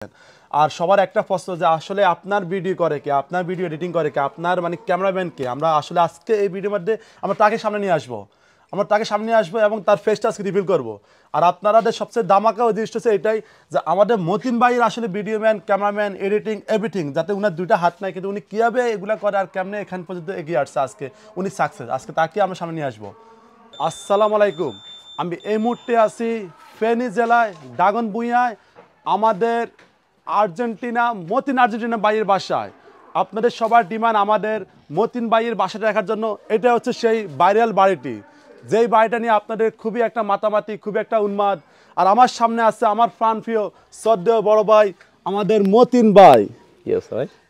আর সবার একটা প্রশ্ন যে আসলে আপনার ভিডিও করে কে, আপনার ভিডিও এডিটিং করে কে, আপনার মানে ক্যামেরাম্যান কে। আমরা আসলে আজকে এই ভিডিওর মধ্যে আমরা তাকে সামনে নিয়ে আসবো, এবং তার ফেসটা আজকে রিভিল করবো। আর আপনাদের সবচেয়ে দামাকা উদ্দেশ্য হচ্ছে এটাই যে আমাদের মতিন ভাইয়ের আসলে video man, cameraman, editing everything, যাতে উনার দুইটা হাত নাই, কিন্তু উনি কীভাবে এগুলো করে আর কেমনে এখান পর্যন্ত এগিয়ে আসছে আজকে উনি সাকসেস, আজকে তাকে আমরা সামনে নিয়ে আসবো। আসসালামু আলাইকুম। আমি এই মুহূর্তে আছি ফেনী জেলায় ডাগনভূঞায়, আমাদের মতিন আর্জেন্টিনা ভাইয়ের বাসায়। আপনাদের সবার ডিমান্ড আমাদের মতিন ভাইয়ের বাসাটা দেখার জন্য। এটা হচ্ছে সেই ভাইরাল বাড়িটি, যেই বাড়িটা নিয়ে আপনাদের খুবই একটা মাতামাতি, খুবই একটা উন্মাদ। আর আমার সামনে আছে আমার প্রাণপ্রিয় শ্রদ্ধেয় বড় ভাই আমাদের মতিন ভাই।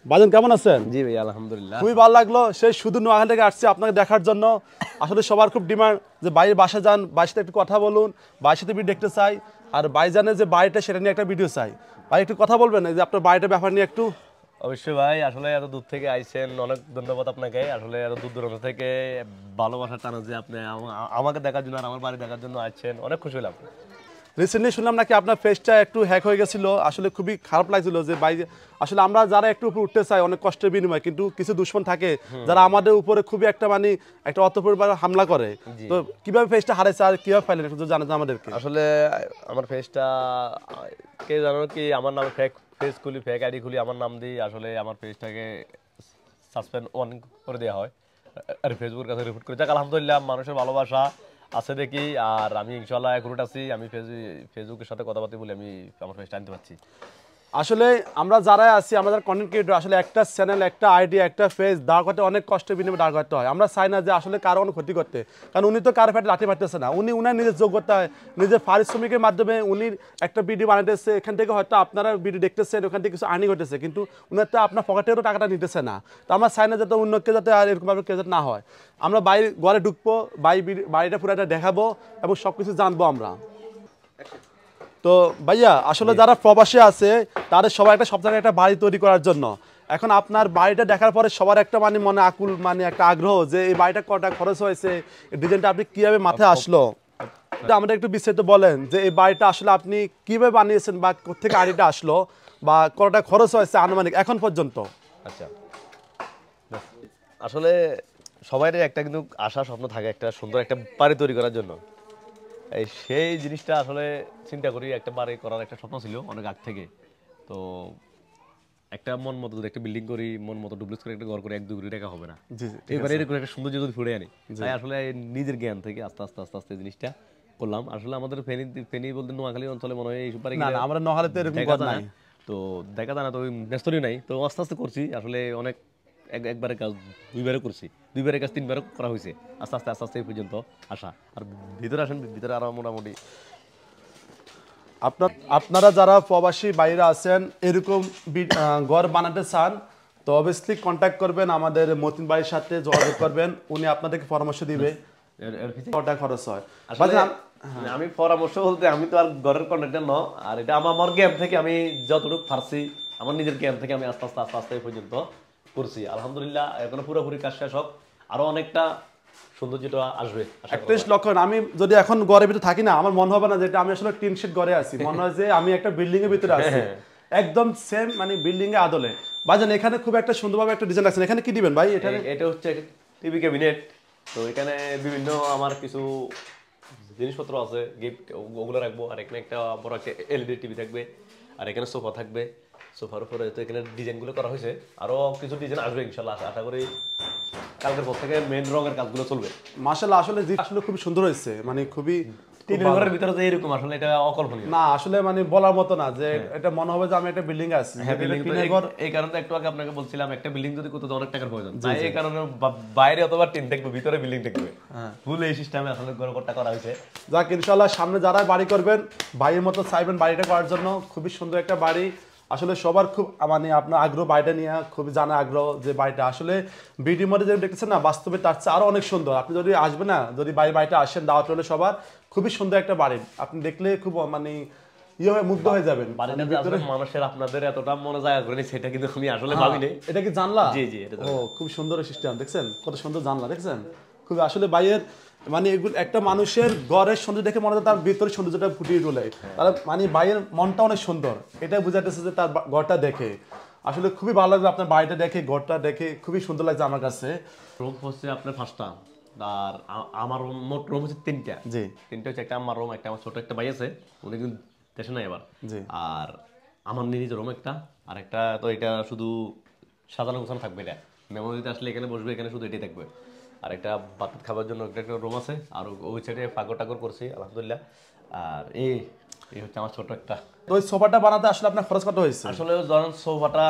ভাইজান কেমন আছেন? জি ভাই আলহামদুলিল্লাহ, খুবই ভালো লাগলো। সেই শুধু নোয়াখালী থেকে আসছি আপনাকে দেখার জন্য। আসলে সবার খুব ডিমান্ড যে ভাইয়ের বাসা যান, ভাইয়ের সাথে একটু কথা বলুন, ভাইয়ের সাথে ভিডিও দেখতে চাই। আর ভাইজানের যে বাড়িটা সেটা নিয়ে একটা ভিডিও চাই। ভাই একটু কথা বলবেন যে আপনার বাড়িটার ব্যাপার নিয়ে একটু? অবশ্যই ভাই। আসলে এত দূর থেকে আইছেন, অনেক ধন্যবাদ আপনাকে। আসলে এত দূর দূরান্ত থেকে ভালোবাসা টানা যে আপনি আমাকে দেখার জন্য আর আমার বাড়ি দেখার জন্য আসছেন, অনেক খুশি হলাম। রিসেন্টলি শুনলাম নাকি আপনার ফেসটা একটু হ্যাক হয়ে গেছিল, আসলে খুবই খারাপ লাগছিল যে ভাই। আসলে আমরা যারা একটু উপরে উঠতে চাই অনেক কষ্টের বিনিময়, কিন্তু কিছু দুশ্মন থাকে যারা আমাদের উপরে খুবই একটা মানে একটা অতপরিবার হামলা করে। তো কিভাবে ফেসটা হারাইছে আর কিভাবে ফাইলেন একটু জানান আমাদেরকে। আসলে আমার ফেসটা কে জানো কি, আমার নামে ফেক ফেস খুলি, ফেক আইডি খুলি, আমার নাম দিই। আসলে আমার ফেসটাকে সাসপেন্ড অন করে দেওয়া হয় আর ফেসবুকের কাছে রিপোর্ট করে। যাক আলহামদুলিল্লাহ, মানুষের ভালোবাসা আছে দেখি। আর আমি ইনশাল্লাহ একুরেট আছি। আমি ফেসবুকের সাথে কথাবার্তা বলে আমি আমার ফেসটা আনতে পারছি। আসলে আমরা যারা আছি, আমাদের কন্টেন্ট ক্রিয়েটর, আসলে একটা চ্যানেল, একটা আইডি, একটা ফেস দাঁড় করতে অনেক কষ্টের বিনিময়ে দাঁড় করতে হয়। আমরা চাই না যে আসলে কারো কোনো ক্ষতি করতে, কারণ উনি তো কারো ফেটে লাঠি মারতেছে না। উনি উনার নিজের যোগ্যতায়, নিজের পারিশ্রমিকের মাধ্যমে উনি একটা ভিডিও বানাইতেছে। এখান থেকে হয়তো আপনারা ভিডিও দেখতেছেন, ওখান থেকে কিছু আর্নিং হতেছে, কিন্তু উনার তো আপনার পকেটেরও টাকাটা নিতেছে না। তো আমরা চাই না যাতে অন্যকে যাতে আর এরকমভাবে কেউ যাতে না হয়। আমরা ঘরে ঢুকবো, বাড়িটা পুরোটা দেখাবো এবং সব কিছু জানবো আমরা। তো ভাইয়া আসলে যারা প্রবাসে আছে তাদের সবাই একটা সব জায়গায় একটা বাড়ি তৈরি করার জন্য, এখন আপনার বাড়িটা দেখার পরে সবার একটা মানে মনে আকুল মানে একটা আগ্রহ যে এই বাড়িটা কটা খরচ হয়েছে, এই ডিজাইনটা আপনি কিভাবে মাথায় আসলো, এটা আমাদের একটু বিস্তারিত বলেন যে এই বাড়িটা আসলে আপনি কিভাবে বানিয়েছেন বা কোথেকে আইডিয়াটা আসলো বা কটা খরচ হয়েছে আনুমানিক এখন পর্যন্ত। আচ্ছা, আসলে সবারই একটা কিন্তু আশা স্বপ্ন থাকে একটা সুন্দর একটা বাড়ি তৈরি করার জন্য। সেই জিনিসটা আসলে চিন্তা করি, একটা বাড়ি করার একটা স্বপ্ন ছিল অনেক আগ থেকে। তো একটা মন মতো যদি একটা বিল্ডিং করি, মন মতো ডুপ্লেক্স করে একটা ঘর করে 1-2 কোটি টাকা হবে না। এবারে এরকম একটা সুন্দর যদি ফুটে আনি, তাই আসলে নিজের জ্ঞান থেকে আস্তে আস্তে আস্তে আস্তে জিনিসটা করলাম। আসলে আমাদের ফেনী বলতে নোয়াখালী অঞ্চলে মনে হয় এইসব বাড়ি আমরা নোয়াখালীতে এরকম ঘর নাই, তো দেখা যায় না, তো ওই নেস্তরই নাই। তো আস্তে আস্তে করছি আসলে অনেক, একবারের কাজ দুইবারে করছি, দুইবারের কাজ 3বারও করা হয়েছে। আস্তে আস্তে আস্তে আস্তে এই পর্যন্ত আসা। আর ভিতরে আসেন, ভিতরে আরো মোটামুটি আপনারা যারা প্রবাসী বাইরে আছেন এরকম ঘর বানাতে চান তো অবভিয়াসলি কন্ট্যাক্ট করবেন আমাদের মতিন ভাইয়ের সাথে, যোগাযোগ করবেন, উনি আপনাদেরকে পরামর্শ দিবে কত খরচ হয়। আমি পরামর্শ বলতে আমি তো আর ঘরের কন্ট্রাক্টর ন, আর এটা আমার জ্ঞান থেকে আমি যতটুকু পারছি, আমার নিজের জ্ঞান থেকে আমি আস্তে আস্তে আস্তে আস্তে এই পর্যন্ত করছি। আলহামদুলিল্লাহ এখনো পুরোপুরি কাজ শেষ হোক, আরো অনেকটা সৌন্দর্যটা আসবে। 31 লক্ষ। আমি যদি এখন ঘরের ভিতরে থাকি না, আমার মনে হবে না যে আমি আসলে টিন শেড ঘরে আছি, মনে হয় যে আমি একটা বিল্ডিং এর ভিতরে আছি, একদম সেম মানে বিল্ডিং এর আদলে। ভাইজান এখানে খুব একটা সুন্দরভাবে একটা ডিজাইন আছে, এখানে কি দিবেন ভাই? এটা হচ্ছে টিভি ক্যাবিনেট। তো এখানে বিভিন্ন আমার কিছু জিনিসপত্র আছে, গিফট, ওগুলো রাখবো। আর এখানে একটা বড় একটা এলইডি টিভি থাকবে, আর এখানে সোফা থাকবে। সোফার উপরে তো এখানে ডিজাইনগুলো করা হয়েছে, আরো কিছু ডিজাইন আসবে ইনশাল্লাহ। আশা করি কালকের পর থেকে মেন রঙের কাজগুলো চলবে। মাশাআল্লাহ, আসলে আসলে খুব সুন্দর হয়েছে, মানে খুবই ঘরের ভিতরে যে এরকম আসলে এটা অকল্পনীয় না, আসলে মানে বলার মতো না যে এটা মনে হবে যে আমি একটা বিল্ডিং আছি। এই কারণে একটু আগে আপনাকে বলছিলাম একটা বিল্ডিং যদি করতে অনেক টাকার প্রয়োজন, তাই এই কারণে বাইরে অথবা টিন থাকবে, ভিতরে বিল্ডিং থাকবে, ফুল এই সিস্টেমে আসলে ঘরটা করা হয়েছে। যাক ইনশাআল্লাহ সামনে যারা বাড়ি করবেন ভাইয়ের মতো চাইবেন বাড়িটা করার জন্য, খুবই সুন্দর একটা বাড়ি। আসলে সবার খুব মানে আপনার আগ্রহ বাড়িটা নিয়ে, খুবই জানা আগ্রহ যে বাড়িটা আসলে ভিডিওর মধ্যে যেটা দেখতেছেন না, বাস্তবে তার চেয়ে আরো অনেক সুন্দর। আপনি যদি আসবেন না, যদি বাড়িটা আসেন দাওয়াত হলে সবার, খুবই সুন্দর একটা বাড়ি, আপনি দেখলে খুব মানে মুগ্ধ হয়ে যাবেন। মানুষের আপনাদের এতটা মনে জায়গা করে সেটা কিন্তু আমি আসলে ভাবিনি। এটা কি জানলা? জি জি, ও খুব সুন্দর সিস্টেম, দেখছেন কত সুন্দর জানলা, দেখছেন খুব আসলে ভাইয়ের মানে এগুলো একটা মানুষের ঘরের সৌন্দর্য দেখে মনে হয় তার ভিতরে সৌন্দর্যটা ফুটিয়ে তোলে। তাহলে মানে বাইরের মনটা অনেক সুন্দর, এটা বোঝাতেছে যে তার ঘরটা দেখে। আসলে খুবই ভালো লাগলো আপনার বাড়িটা দেখে, ঘরটা দেখে খুবই সুন্দর লাগছে আমার কাছে। রুম হচ্ছে আপনার 5টা, আর আমার মোট রুম হচ্ছে 3টা। জি 3টা হচ্ছে একটা আমার রুম, একটা আমার ছোট একটা ভাই আছে, উনি কিন্তু দেশে নাই এবার। জি আর আমার নিজের রুম একটা, আর একটা তো এটা শুধু সাজানো গোছানো থাকবে, এটা মেমোরিতে আসলে এখানে বসবে, এখানে শুধু এটাই থাকবে। আর একটা বাত খাবার জন্য একটা রুম আছে, আর ওই সাইডে পাগর টাগর করছি আলহামদুলিল্লাহ। আর এই হচ্ছে আমার ছোট একটা। তো ওই সোফাটা বানাতে আসলে আপনার খরচ কত হয়েছে? আসলে ধরেন সোফাটা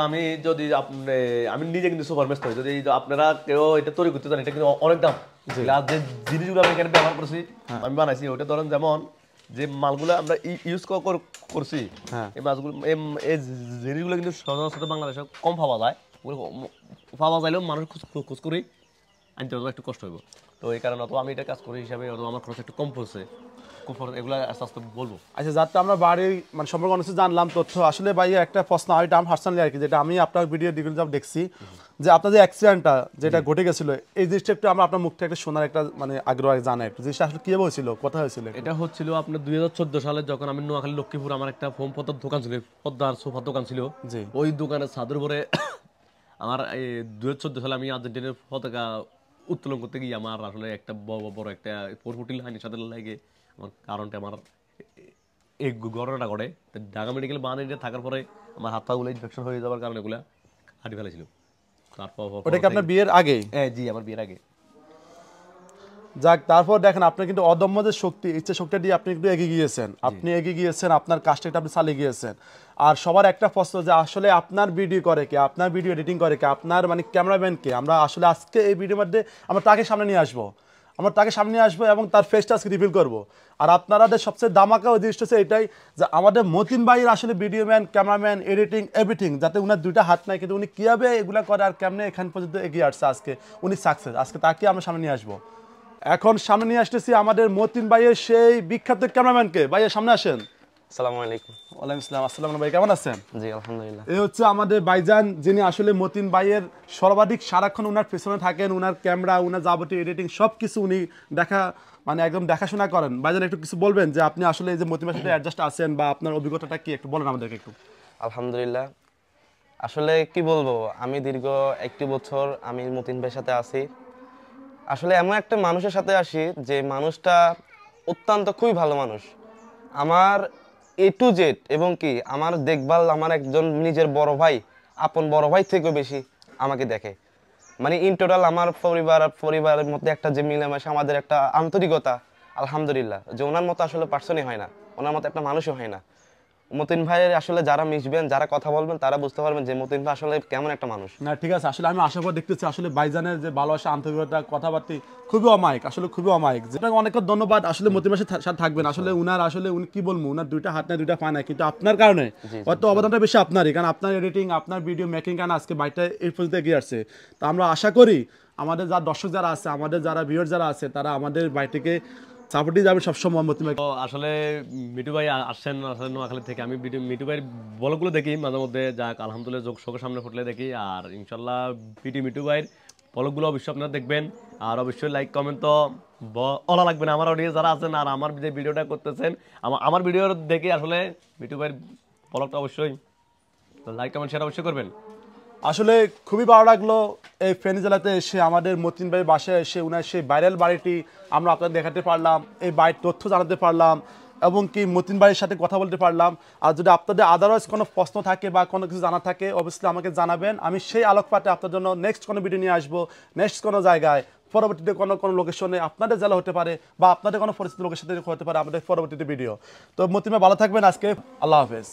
আমি নিজে কিন্তু সোফার মেস্ত হই, যদি আপনারা কেউ এটা তৈরি করতে চান, এটা কিন্তু অনেক দাম। আর যে জিনিসগুলো আমি এখানে ব্যবহার করছি, আমি বানাইছি, ওটা ধরেন যেমন যে মালগুলো আমরা ইউজ করছি, এই মাছগুলো এই জিনিসগুলো কিন্তু সচরাচর বাংলাদেশে কম পাওয়া যায়। পাওয়া যাইলেও মানুষ খোঁজ করেই আনতে একটু কষ্ট হইব। তো এই কারণে অত আমি এটা কাজ করি হিসাবে আমার খরচ একটু কম পড়ছে। এগুলো আস্তে আস্তে বলবো। আচ্ছা, যাতে আমরা বাড়ির মানে সম্পর্কে অনেক কিছু জানলাম তথ্য। আসলে ভাই একটা প্রশ্ন ওইটা আমি পার্সোনালি আর কি, যেটা আমি আপনার ভিডিও দেখছি, যে আপনার যে অ্যাক্সিডেন্টটা যেটা ঘটে গেছিল, এই জিনিসটা একটু আমরা আপনার মুখ থেকে একটা শোনার একটা মানে আগ্রহ জানাই, একটু জিনিসটা আসলে কি হয়েছিল, কোথায় হয়েছিল? এটা হচ্ছিল আপনার 2014 সালে, যখন আমি নোয়াখালী লক্ষ্মীপুর আমার একটা ফোম পদ্মার দোকান ছিল, পদ্মার সোফার দোকান ছিল। জি ওই দোকানের ছাদের উপরে আমার এই 2014 সালে আমি আর্জেন্টিনার পতাকা উত্তোলন করতে গিয়ে আমার আসলে একটা বড় একটা পরপুটি লাইনের সাথে লাগে আমার কারণটা আমার এই ঘটনাটা ঘটে। ঢাকা মেডিকেল বানিয়ে থাকার পরে আমার হাত পাগুলো ইনফেকশন হয়ে যাওয়ার কারণে এগুলা হাঁটি ফেলেছিল। তারপর ওটা কি আপনার বিয়ের আগে? হ্যাঁ জি, আমার বিয়ের আগে। যাক, তারপর দেখেন আপনার কিন্তু অদম্য যে শক্তি, ইচ্ছা শক্তি দিয়ে আপনি একটু এগিয়ে গিয়েছেন, আপনার কাজটা একটু আপনি চালিয়ে গিয়েছেন। আর সবার একটা প্রশ্ন যে আসলে আপনার ভিডিও করে কে, আপনার ভিডিও এডিটিং করে কে, আপনার মানে ক্যামেরাম্যান কে? আমরা আসলে আজকে এই ভিডিওর মধ্যে আমরা তাকে সামনে নিয়ে আসবো, এবং তার ফেসটা আজকে রিভিল করবো। আর আপনাদের সবচেয়ে দামাকা ওই জিনিসটা হচ্ছে এটাই, যে আমাদের মতিন ভাইয়ের আসলে video man, cameraman, editing, everything, যাতে উনার দুইটা হাত নাই, কিন্তু উনি কীভাবে এগুলা করে আর কেমনে এখান পর্যন্ত এগিয়ে আসছে, আজকে উনি সাকসেস, আজকে তাকে আমরা সামনে নিয়ে আসবো। এখন সামনে নিয়ে আসতেছি আমাদের মতিন ভাইয়ের সেই বিখ্যাত ক্যামেরাম্যানকে। ভাইয়ের সামনে আসেন। আসসালামু আলাইকুম। ওয়ালাইকুম আসসালাম। আসসালাম ভাই, কেমন আছেন? জি আলহামদুলিল্লাহ। এই হচ্ছে আমাদের ভাইজান, যিনি আসলে মতিন ভাইয়ের সর্বাধিক সারাক্ষণ উনার পেছনে থাকেন, উনার ক্যামেরা, উনার যাবতীয় এডিটিং সব কিছু উনি মানে একদম দেখাশোনা করেন। ভাইজান একটু কিছু বলবেন যে আপনি আসলে এই যে মতিন ভাইয়ের সাথে অ্যাডজাস্ট আছেন, বা আপনার অভিজ্ঞতাটা কি একটু বলেন আমাদেরকে একটু। আলহামদুলিল্লাহ, আসলে কি বলবো, আমি দীর্ঘ 1 বছর আমি মতিন ভাইয়ের সাথে আছি। আসলে এমন একটা মানুষের সাথে আসি যে মানুষটা অত্যন্ত খুবই ভালো মানুষ। আমার A to Z এবং কি আমার দেখভাল আমার একজন নিজের বড় ভাই, আপন বড় ভাই থেকেও বেশি আমাকে দেখে। মানে ইন টোটাল আমার পরিবারের মধ্যে একটা যে মিলেমিশে আমাদের একটা আন্তরিকতা, আলহামদুলিল্লাহ, যে ওনার মতো আসলে পার্সনই হয় না, ওনার মতো একটা মানুষই হয় না। মতিন ভাইয়ের আসলে যারা মিশবেন, যারা কথা বলবেন, তারা বুঝতে পারবেন যে মতিন ভাই আসলে কেমন একটা মানুষ। না ঠিক আছে, আসলে আমি আশা করে দেখতেছি আসলে ভাইজানের যে ভালোবাসা, আন্তরিকতা, কথাবার্তা খুবই অমায়িক, আসলে খুবই অমায়িক। যেটা অনেক ধন্যবাদ। আসলে মতিন ভাইয়ের সাথে থাকবেন। আসলে উনি কি বলবো, উনার দুইটা হাত নাই, দুইটা পা নাই, কিন্তু আপনার কারণে হয়তো অবদানটা বেশি আপনারই, কারণ আপনার এডিটিং, আপনার ভিডিও মেকিং কারণে আজকে বাইকটা এই পর্যন্ত এগিয়ে আসছে। তো আমরা আশা করি আমাদের যারা দর্শক যারা আছে, আমাদের যারা ভিউয়ার যারা আছে, তারা আমাদের বাইকটিকে সাপোর্টই যাবে সবসময় মতিন ভাই। তো আসলে মিটু ভাই আসছেন আসলে নোয়াখালী থেকে। আমি মিটু ভাইয়ের ব্লগগুলো দেখি মাঝে মধ্যে, যাক আলহামদুলিল্লাহ চোখের সামনে ফুটলে দেখি। আর ইনশাল্লাহ মিটু ভাইয়ের ব্লগগুলো অবশ্যই আপনারা দেখবেন। আর অবশ্যই লাইক কমেন্ট তো বলা লাগবে না, আমার অডিয়েন্স যারা আছেন আর আমার যে ভিডিওটা করতেছেন, আমার ভিডিও দেখে আসলে মিটু ভাইয়ের ব্লগটা অবশ্যই লাইক কমেন্ট শেয়ার অবশ্যই করবেন। আসলে খুবই ভালো লাগলো এই ফেনী জেলাতে এসে, আমাদের মতিন ভাই বাসায় এসে উনার সেই ভাইরাল বাড়িটি আমরা আপনাদের দেখাতে পারলাম, এই বাড়ির তথ্য জানাতে পারলাম, এবং কি মতিন ভাইয়ের সাথে কথা বলতে পারলাম। আর যদি আপনাদের আদারওয়াইজ কোনো প্রশ্ন থাকে বা কোনো কিছু জানা থাকে, অবশ্যই আমাকে জানাবেন। আমি সেই আলোকপাতে আপনার জন্য নেক্সট কোনো ভিডিও নিয়ে আসবো, নেক্সট কোনো জায়গায়, পরবর্তীতে কোনো লোকেশনে, আপনাদের জেলা হতে পারে বা আপনাদের কোনো পরিস্থিতি লোকের সাথে হতে পারে আমাদের পরবর্তীতে ভিডিও। তো মতিন ভাই ভালো থাকবেন, আজকে আল্লাহ হাফেজ।